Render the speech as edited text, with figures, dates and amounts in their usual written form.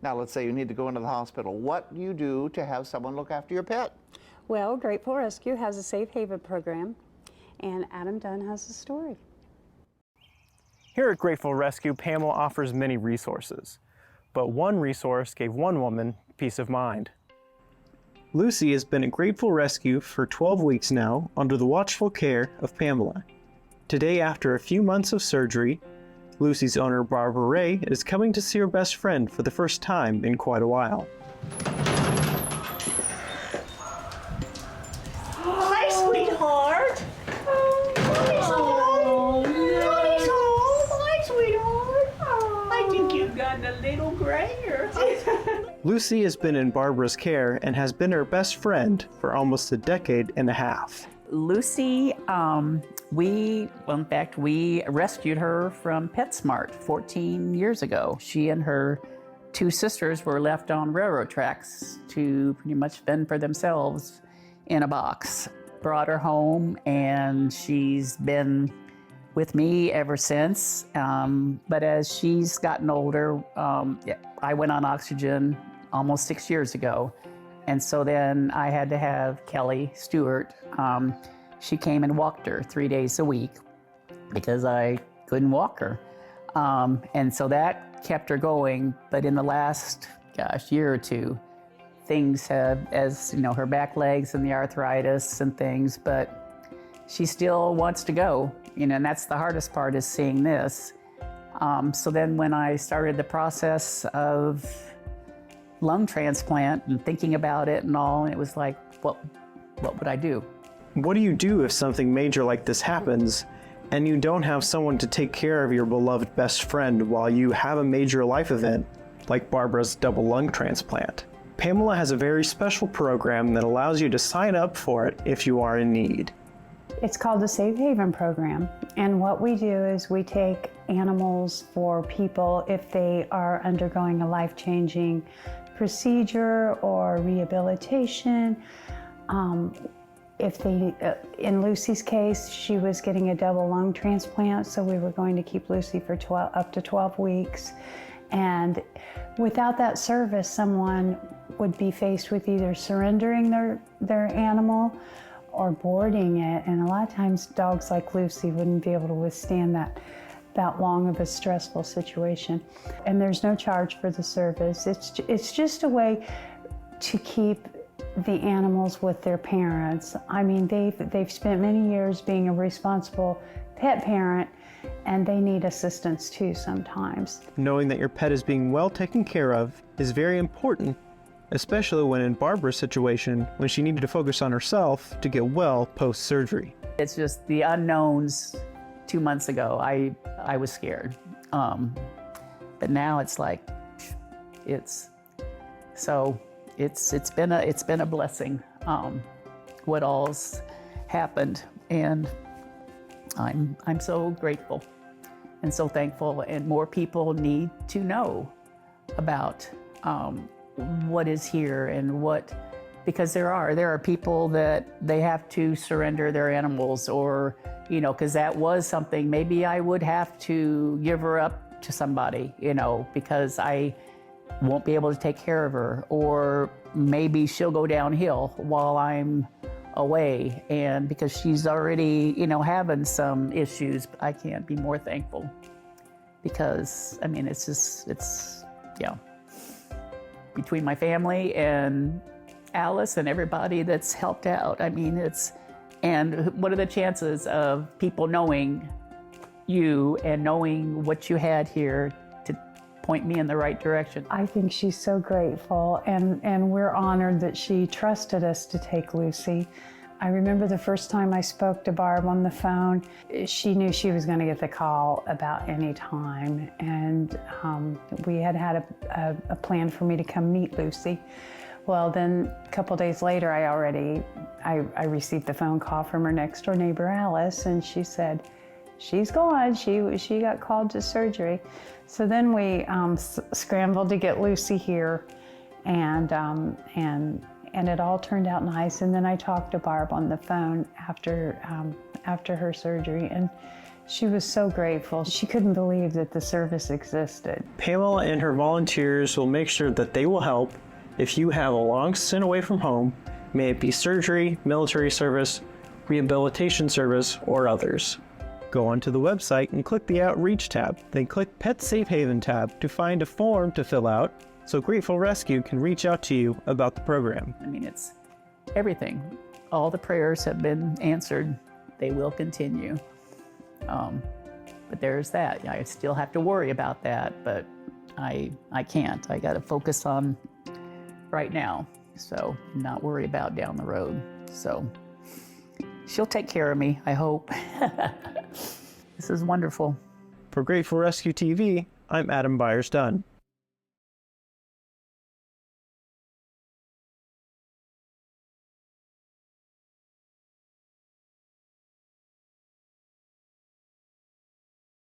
Now, let's say you need to go into the hospital. What do you do to have someone look after your pet? Well, Grateful Rescue has a safe haven program, and Adam Dunn has a story. Here at Grateful Rescue, Pamela offers many resources, but one resource gave one woman peace of mind. Lucy has been at Grateful Rescue for 12 weeks now under the watchful care of Pamela. Today, after a few months of surgery, Lucy's owner, Barbara Ray, is coming to see her best friend for the first time in quite a while. Hi, sweetheart. Mommy's home. Mommy's home. Hi, sweetheart. I think you've gotten a little grayer. Lucy has been in Barbara's care and has been her best friend for almost a decade and a half. Lucy, we rescued her from PetSmart 14 years ago. She and her two sisters were left on railroad tracks to pretty much fend for themselves in a box. Brought her home, and she's been with me ever since. But as she's gotten older, I went on oxygen almost 6 years ago. And so then I had to have Kelly Stewart. She came and walked her 3 days a week because I couldn't walk her. And so that kept her going. But in the last, year or two, things have, as you know, her back legs and the arthritis and things, but she still wants to go, and that's the hardest part, is seeing this. So then when I started the process of lung transplant and thinking about it and all, and it was like, what would I do? What do you do if something major like this happens and you don't have someone to take care of your beloved best friend while you have a major life event like Barbara's double lung transplant? Pamela has a very special program that allows you to sign up for it if you are in need. It's called the Safe Haven program, and what we do is we take animals for people if they are undergoing a life-changing procedure or rehabilitation. If they, in Lucy's case, she was getting a double lung transplant, so we were going to keep Lucy for up to 12 weeks. And without that service, someone would be faced with either surrendering their animal or boarding it. And a lot of times dogs like Lucy wouldn't be able to withstand that long of a stressful situation. And there's no charge for the service. It's just a way to keep the animals with their parents. I mean, they've spent many years being a responsible pet parent, and they need assistance too sometimes. Knowing that your pet is being well taken care of is very important, especially when in Barbara's situation, when she needed to focus on herself to get well post-surgery. It's just the unknowns. 2 months ago, I was scared. But now it's like, it's been a blessing, what all's happened. And I'm so grateful and so thankful, and more people need to know about what is here and because there are people that they have to surrender their animals, or because that was something maybe I would have to give her up to somebody, because I won't be able to take care of her, or maybe she'll go downhill while I'm away, and because she's already, having some issues. I can't be more thankful, because it's between my family and Alice and everybody that's helped out. And what are the chances of people knowing you and knowing what you had here to point me in the right direction? I think she's so grateful, and we're honored that she trusted us to take Lucy. I remember the first time I spoke to Barb on the phone, she knew she was going to get the call about any time, and we had a plan for me to come meet Lucy. Well, then a couple days later, I received the phone call from her next door neighbor, Alice, and she said, she's gone. She got called to surgery. So then we scrambled to get Lucy here, and it all turned out nice. And then I talked to Barb on the phone after her surgery, and She was so grateful. She couldn't believe that the service existed. Pamela and her volunteers will make sure that they will help if you have a long stint away from home, may it be surgery, military service, rehabilitation service, or others. Go onto the website and click the Outreach tab, then click Pet Safe Haven tab to find a form to fill out so Grateful Rescue can reach out to you about the program. I mean, it's everything. All the prayers have been answered. They will continue. But there's that. I still have to worry about that, but I can't. I got to focus on right now, so not worry about down the road. So she'll take care of me, I hope. This is wonderful. For Grateful Rescue TV, I'm Adam Byers-Dunn.